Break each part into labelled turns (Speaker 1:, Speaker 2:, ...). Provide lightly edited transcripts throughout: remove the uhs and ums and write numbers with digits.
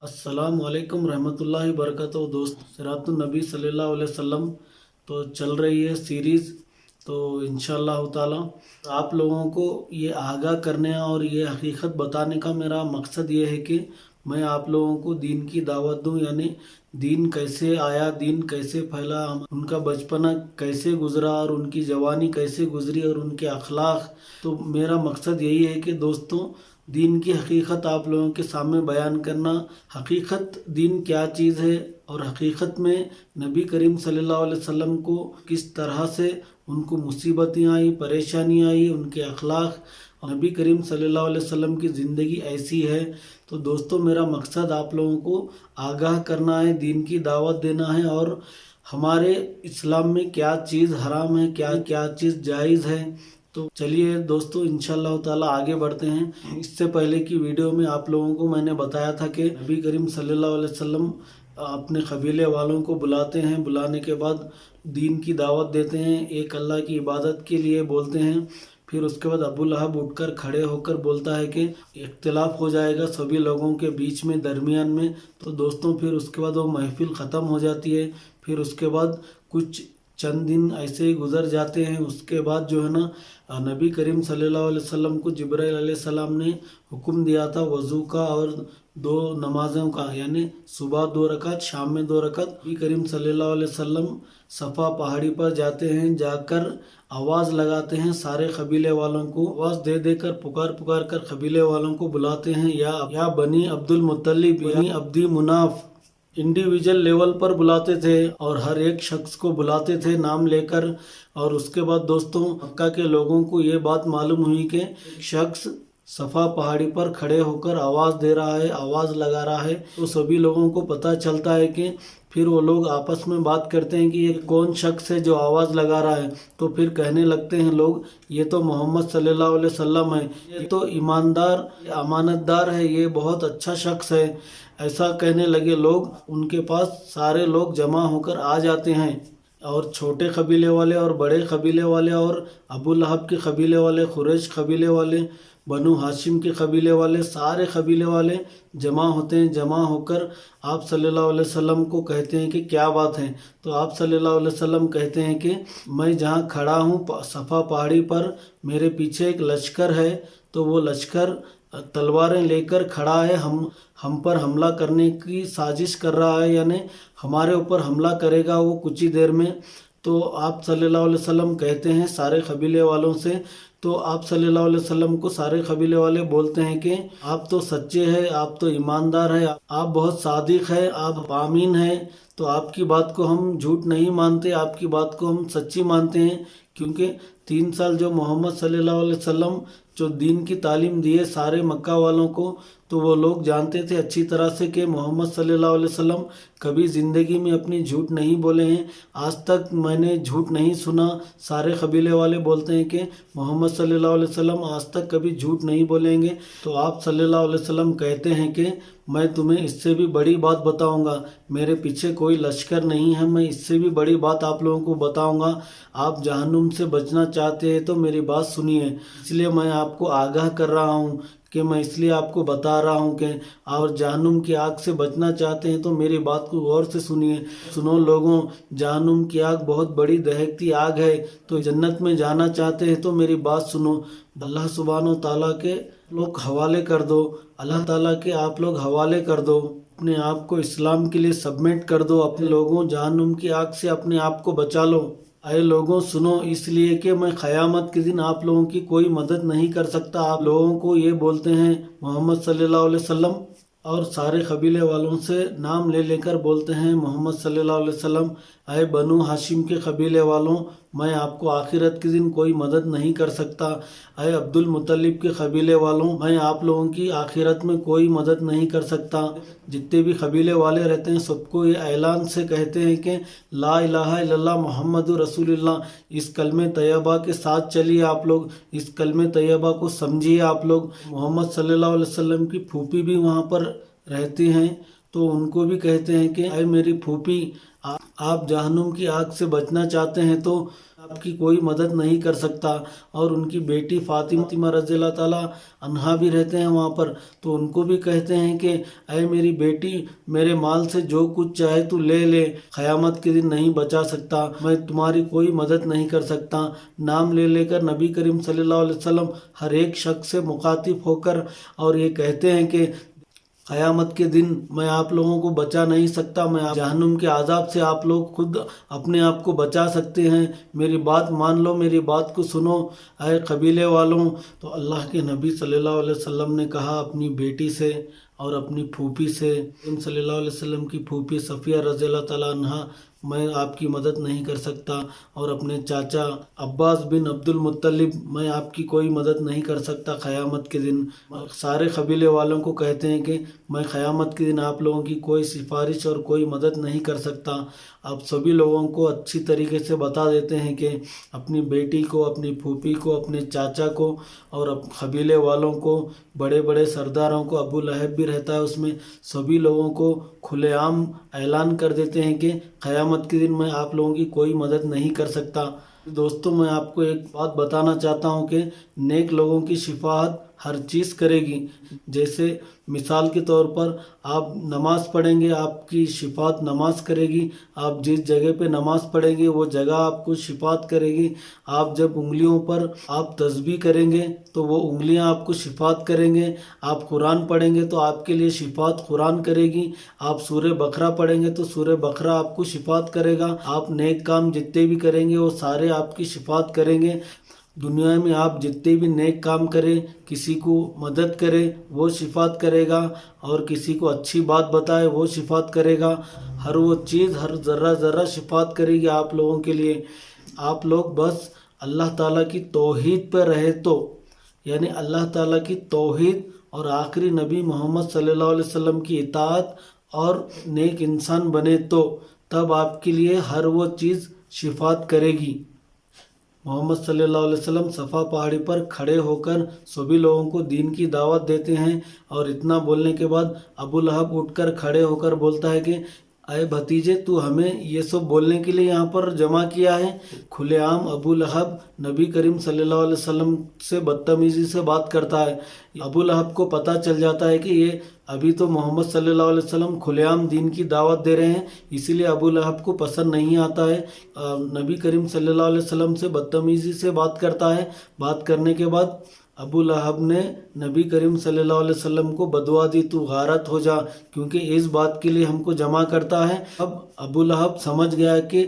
Speaker 1: अस्सलाम वालेकुम रहमतुल्लाहि बरकatuh। दोस्त सिरातुन नबी सल्लल्लाहु अलैहि वसल्लम तो चल रही है सीरीज़। तो इंशाअल्लाह ताला आप लोगों को ये आगाह करने और ये हकीकत बताने का मेरा मकसद ये है कि मैं आप लोगों को दीन की दावत दूं, यानी दीन कैसे आया, दीन कैसे फैला, उनका बचपना कैसे गुजरा और उनकी जवानी कैसे गुजरी और उनके अखलाक। तो मेरा मकसद यही है कि दोस्तों दीन की हकीकत आप लोगों के सामने बयान करना। हकीकत दीन क्या चीज़ है और हकीकत में नबी करीम सल्लल्लाहु अलैहि वसल्लम को किस तरह से उनको मुसीबतें आई, परेशानी आई, उनके अखलाक। नबी करीम सल्लल्लाहु अलैहि वसल्लम की ज़िंदगी ऐसी है। तो दोस्तों मेरा मकसद आप लोगों को आगाह करना है, दीन की दावत देना है और हमारे इस्लाम में क्या चीज़ हराम है, क्या क्या चीज़ जायज़ है। तो चलिए दोस्तों इंशाअल्लाह ताला आगे बढ़ते हैं। इससे पहले की वीडियो में आप लोगों को मैंने बताया था कि नबी करीम सल्लल्लाहु अलैहि वसल्लम अपने कबीले वालों को बुलाते हैं, बुलाने के बाद दीन की दावत देते हैं, एक अल्लाह की इबादत के लिए बोलते हैं। फिर उसके बाद अबू लहब उठकर खड़े होकर बोलता है कि इख्तिलाफ हो जाएगा सभी लोगों के बीच में, दरमियान में। तो दोस्तों फिर उसके बाद वो महफिल ख़त्म हो जाती है। फिर उसके बाद कुछ चंद दिन ऐसे ही गुजर जाते हैं। उसके बाद जो है ना नबी करीम सल्लल्लाहु अलैहि वसल्लम को जिब्राइल अलैहिस्सलाम ने हुक्म दिया था वज़ू का और 2 नमाज़ों का, यानी सुबह 2 रकात, शाम में 2 रकात। नबी करीम सल्लल्लाहु अलैहि वसल्लम सफ़ा पहाड़ी पर जाते हैं, जाकर आवाज़ लगाते हैं, सारे कबीले वालों को आवाज़ दे देकर पुकार पुकार कर कबीले वालों को बुलाते हैं, या बनी अब्दुल मुत्तलिब, बनी अब्दी मुनाफ। इंडिविजुअल लेवल पर बुलाते थे और हर एक शख्स को बुलाते थे नाम लेकर। और उसके बाद दोस्तों मक्का के लोगों को ये बात मालूम हुई कि शख्स सफ़ा पहाड़ी पर खड़े होकर आवाज़ दे रहा है, आवाज़ लगा रहा है। तो सभी लोगों को पता चलता है कि फिर वो लोग आपस में बात करते हैं कि ये कौन शख्स है जो आवाज़ लगा रहा है। तो फिर कहने लगते हैं लोग, ये तो मोहम्मद सल्लल्लाहु अलैहि वसल्लम है, ये तो ईमानदार अमानतदार है, ये बहुत अच्छा शख्स है। ऐसा कहने लगे लोग। उनके पास सारे लोग जमा होकर आ जाते हैं और छोटे कबीले वाले और बड़े कबीले वाले और अबू लहब के कबीले वाले, कुरैश कबीले वाले, बनु हाशिम के कबीले वाले, सारे कबीले वाले जमा होते हैं। जमा होकर आप सल्लल्लाहु अलैहि वसल्लम को कहते हैं कि क्या बात है। तो आप सल्लल्लाहु अलैहि वसल्लम कहते हैं कि मैं जहाँ खड़ा हूँ सफ़ा पहाड़ी पर, मेरे पीछे एक लश्कर है। तो वो लश्कर तलवारें लेकर खड़ा है, हम पर हमला करने की साजिश कर रहा है, यानी हमारे ऊपर हमला करेगा वो कुछ ही देर में। तो आप सल्लल्लाहु अलैहि वसल्लम कहते हैं सारे कबीले वालों से, तो आप सल्लल्लाहु अलैहि वसल्लम को सारे कबीले वाले बोलते हैं कि आप तो सच्चे हैं, आप तो ईमानदार हैं, आप बहुत सादिक हैं, आप आमीन हैं। तो आपकी बात को हम झूठ नहीं मानते, आपकी बात को हम सच्ची मानते हैं। क्योंकि 3 साल जो मोहम्मद सल्लल्लाहु अलैहि वसल्लम जो दीन की तालीम दिए सारे मक्का वालों को, तो वो लोग जानते थे अच्छी तरह से कि मोहम्मद सल्लल्लाहु अलैहि वसल्लम कभी ज़िंदगी में अपनी झूठ नहीं बोले हैं। आज तक मैंने झूठ नहीं सुना। सारे कबीले वाले बोलते हैं कि मोहम्मद सल्लल्लाहु अलैहि वसल्लम आज तक कभी झूठ नहीं बोलेंगे। तो आप सल्लल्लाहु अलैहि वसल्लम कहते हैं कि मैं तुम्हें इससे भी बड़ी बात बताऊंगा, मेरे पीछे कोई लश्कर नहीं है, मैं इससे भी बड़ी बात आप लोगों को बताऊंगा। आप जहन्नुम से बचना चाहते हैं तो मेरी बात सुनिए, इसलिए मैं आपको आगाह कर रहा हूँ कि मैं इसलिए आपको बता रहा हूँ कि और जहन्नुम की आग से बचना चाहते हैं तो मेरी बात को गौर से सुनिए। सुनो लोगों, जहन्नुम की आग बहुत बड़ी दहकती आग है। तो जन्नत में जाना चाहते हैं तो मेरी बात सुनो। अल्लाह सुब्हानो ताला के लोग हवाले कर दो, अल्लाह ताला के आप लोग हवाले कर दो, अपने आप को इस्लाम के लिए सबमिट कर दो। अपने लोगों जहन्नुम की आग से अपने आप को बचा लो। अरे लोगों सुनो, इसलिए कि मैं क़यामत के दिन आप लोगों की कोई मदद नहीं कर सकता। आप लोगों को ये बोलते हैं मोहम्मद सल्लल्लाहु अलैहि वसल्लम, और सारे कबीले वालों से नाम ले लेकर बोलते हैं मोहम्मद सल्लल्लाहु अलैहि वसल्लम, अरे बनु हाशिम के कबीले वालों, मैं आपको आखिरत के दिन कोई मदद नहीं कर सकता। अरे अब्दुल मुत्तलिब के कबीले वालों, मैं आप लोगों की आखिरत में कोई मदद नहीं कर सकता। जितने भी कबीले वाले रहते हैं सबको ये ऐलान से कहते हैं कि ला इलाहा इल्लल्लाह मुहम्मदुर रसूलुल्लाह, इस कलमे तैयबा के साथ चलिए आप लोग, इस कलमे तैयबा को समझिए आप लोग। मोहम्मद सल्लल्लाहु अलैहि वसल्लम की फूफी भी वहाँ पर रहती हैं تو उनको भी कहते हैं कि अय मेरी फूफी, आप जहन्नुम की आग से बचना चाहते हैं तो आपकी कोई मदद नहीं कर सकता। और उनकी बेटी फातिमा रज़ियल्लाहु ताला अन्हा भी रहते हैं वहाँ पर, तो उनको भी कहते हैं कि अय मेरी बेटी, मेरे माल से जो कुछ चाहे तू ले ले, क़यामत के दिन नहीं बचा सकता, मैं तुम्हारी कोई मदद नहीं कर सकता। नाम ले लेकर नबी करीम सल्लल्लाहु अलैहि वसल्लम हर एक शख्स से मुखातिब होकर और ये कहते हैं कि क़यामत के दिन मैं आप लोगों को बचा नहीं सकता, मैं जहन्नुम के आज़ाब से आप लोग खुद अपने आप को बचा सकते हैं। मेरी बात मान लो, मेरी बात को सुनो ऐ कबीले वालों। तो अल्लाह के नबी सल्लल्लाहु अलैहि वसल्लम ने कहा अपनी बेटी से और अपनी फूफी से, सल्लल्लाहु अलैहि वसल्लम की फूफी सफ़िया रज़ियल्लाहु ताला अन्हा, मैं आपकी मदद नहीं कर सकता। और अपने चाचा अब्बास बिन अब्दुल मुत्तलिब, मैं आपकी कोई मदद नहीं कर सकता क़यामत के दिन। सारे कबीले वालों को कहते हैं कि मैं क़यामत के दिन आप लोगों की कोई सिफारिश और कोई मदद नहीं कर सकता। आप सभी लोगों को अच्छी तरीके से बता देते हैं कि अपनी बेटी को, अपनी फूफी को, अपने चाचा को और कबीले वालों को, बड़े बड़े सरदारों को, अबू लहब भी रहता है उसमें, सभी लोगों को खुलेआम ऐलान कर देते हैं कि क़यामत के दिन मैं आप लोगों की कोई मदद नहीं कर सकता। दोस्तों, मैं आपको एक बात बताना चाहता हूँ कि नेक लोगों की शिफाअत हर चीज़ करेगी। जैसे मिसाल के तौर पर आप नमाज़ पढ़ेंगे, आपकी शिफाअत नमाज करेगी। आप जिस जगह पे नमाज़ पढ़ेंगे वो जगह आपको शिफाअत करेगी। आप जब उंगलियों पर आप तस्बीह करेंगे तो वो उंगलियां आपको शिफाअत करेंगे। आप कुरान पढ़ेंगे तो आपके लिए शिफाअत कुरान करेगी। आप सूरह बकरा पढ़ेंगे तो सूरह बकरा आपको शिफाअत करेगा। आप नेक काम जितने भी करेंगे वो सारे आपकी शिफाअत करेंगे। दुनिया में आप जितने भी नेक काम करें, किसी को मदद करें वो शिफाअत करेगा, और किसी को अच्छी बात बताए वो शिफाअत करेगा। हर वो चीज़, हर ज़र्रा ज़र्रा शिफाअत करेगी आप लोगों के लिए। आप लोग बस अल्लाह ताला की तौहीद पर रहे तो, यानी अल्लाह ताला की तौहीद और आखिरी नबी मोहम्मद सल्लल्लाहु अलैहि वसल्लम की इताअत और नेक इंसान बने तो तब आपके लिए हर वो चीज़ शिफाअत करेगी। मोहम्मद सल्लल्लाहु अलैहि वसल्लम सफ़ा पहाड़ी पर खड़े होकर सभी लोगों को दीन की दावत देते हैं, और इतना बोलने के बाद अबू लहब उठकर खड़े होकर बोलता है कि अय भतीजे, तू हमें ये सब बोलने के लिए यहाँ पर जमा किया है। खुलेआम अबू लहब नबी करीम सल्लल्लाहु अलैहि वसल्लम से बदतमीज़ी से बात करता है। अबू लहब को पता चल जाता है कि ये अभी तो मोहम्मद सल्लल्लाहु अलैहि वसल्लम खुलेआम दीन की दावत दे रहे हैं, इसीलिए अबू लहब को पसंद नहीं आता है। नबी करीम सल्लल्लाहु अलैहि वसल्लम से बदतमीज़ी से बात करता है। बात करने के बाद अबू लहब ने नबी करीम सल्लल्लाहु अलैहि वसल्लम को बदुआ दी, तू गारत हो जा, क्योंकि इस बात के लिए हमको जमा करता है। अब अबू लहब समझ गया कि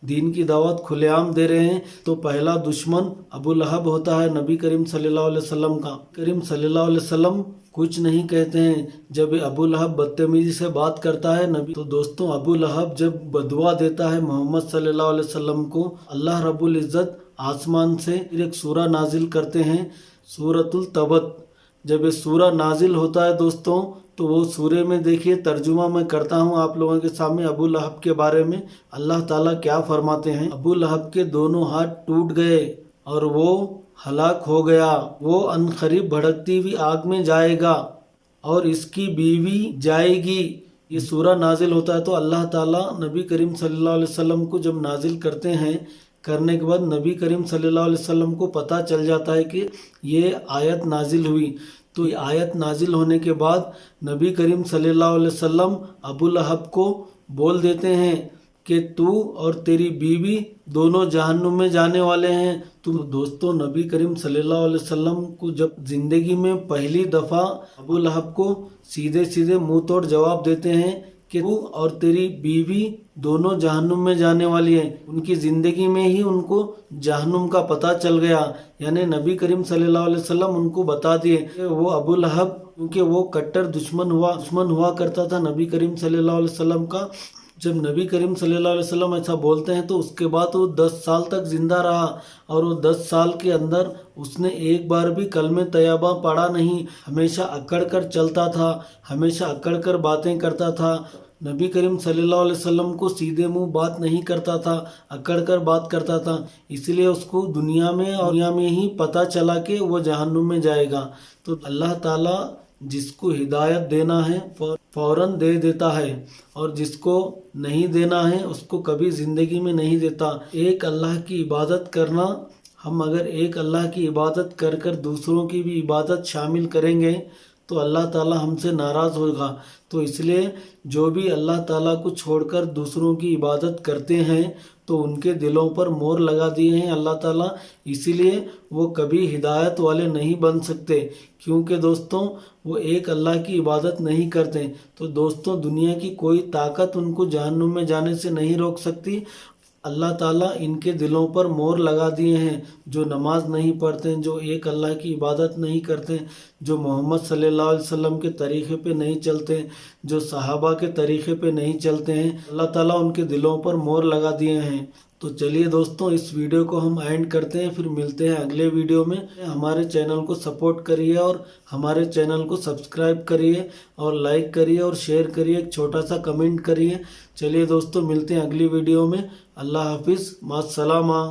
Speaker 1: दीन की दावत खुलेआम दे रहे हैं, तो पहला दुश्मन अबू लहब होता है नबी करीम सल्लल्लाहु अलैहि वसल्लम का। करीम सल्लल्लाहु अलैहि वसल्लम कुछ नहीं कहते हैं जब अबू लहब बदतमीजी से बात करता है नबी। तो दोस्तों, अबू लहब जब बदुआ देता है मोहम्मद सल्लल्लाहु अलैहि वसल्लम को, अल्लाह रब्बुल इज़्ज़त आसमान से एक सूरा नाजिल करते हैं, सूरतुल तबत। जब ये सूरा नाजिल होता है दोस्तों, तो वो सूरे में देखिए, तर्जुमा मैं करता हूँ आप लोगों के सामने अबू लहब के बारे में। अल्लाह ताला क्या फरमाते हैं, अबू लहब के दोनों हाथ टूट गए और वो हलाक हो गया। वो अनकरीब भड़कती हुई आग में जाएगा और इसकी बीवी जाएगी। ये सूरा नाजिल होता है तो अल्लाह ताला नबी करीम सल्लल्लाहु अलैहि वसल्लम को जब नाजिल करते हैं, करने के बाद नबी करीम सल्लल्लाहु अलैहि वसल्लम को पता चल जाता है कि ये आयत नाजिल हुई। तो ये आयत नाजिल होने के बाद नबी करीम सल्लल्लाहु अलैहि वसल्लम अबू लहब को बोल देते हैं कि तू और तेरी बीवी दोनों जहन्नुम में जाने वाले हैं। तो दोस्तों, नबी करीम सल्लल्लाहु अलैहि वसल्लम को जब जिंदगी में पहली दफ़ा अबू लहब को सीधे सीधे मुंह तोड़ जवाब देते हैं कि तू और तेरी बीवी दोनों जहन्नुम में जाने वाली है। उनकी ज़िंदगी में ही उनको जहन्नुम का पता चल गया, यानी नबी करीम सल्लल्लाहु अलैहि वसल्लम उनको बता दिए। वो अबू लहब, क्योंकि वो कट्टर दुश्मन हुआ करता था नबी करीम सल्लल्लाहु अलैहि वसल्लम का। जब नबी करीम सल्लल्लाहु अलैहि वसल्लम ऐसा बोलते हैं तो उसके बाद वो 10 साल तक जिंदा रहा, और वो 10 साल के अंदर उसने एक बार भी कलमे तैयबा पढ़ा नहीं। हमेशा अकड़ कर चलता था, हमेशा अकड़ कर बातें करता था। नबी करीम सल्लल्लाहु अलैहि वसल्लम को सीधे मुंह बात नहीं करता था, अकड़ कर बात करता था। इसलिए उसको दुनिया में ही पता चला कि वो जहन्नुम में जाएगा। तो अल्लाह ताला जिसको हिदायत देना है फ़ौरन दे देता है और जिसको नहीं देना है उसको कभी ज़िंदगी में नहीं देता। एक अल्लाह की इबादत करना, हम अगर एक अल्लाह की इबादत कर कर दूसरों की भी इबादत शामिल करेंगे तो अल्लाह ताला हमसे नाराज़ होगा। तो इसलिए जो भी अल्लाह ताला को छोड़कर दूसरों की इबादत करते हैं तो उनके दिलों पर मोहर लगा दिए हैं अल्लाह ताला, इसीलिए वो कभी हिदायत वाले नहीं बन सकते, क्योंकि दोस्तों वो एक अल्लाह की इबादत नहीं करते। तो दोस्तों दुनिया की कोई ताकत उनको जहन्नुम में जाने से नहीं रोक सकती। अल्लाह ताला इनके दिलों पर मोहर लगा दिए हैं। जो नमाज नहीं पढ़ते, जो एक अल्लाह की इबादत नहीं करते, जो मोहम्मद सल्लल्लाहु अलैहि वसल्लम के तरीक़े पे नहीं चलते, जो सहाबा के तरीक़े पे नहीं चलते हैं, अल्लाह ताला उनके दिलों पर मोहर लगा दिए हैं। तो चलिए दोस्तों इस वीडियो को हम एंड करते हैं, फिर मिलते हैं अगले वीडियो में। हमारे चैनल को सपोर्ट करिए और हमारे चैनल को सब्सक्राइब करिए और लाइक करिए और शेयर करिए, एक छोटा सा कमेंट करिए। चलिए दोस्तों मिलते हैं अगली वीडियो में। अल्लाह हाफिज़, मास्सलामा।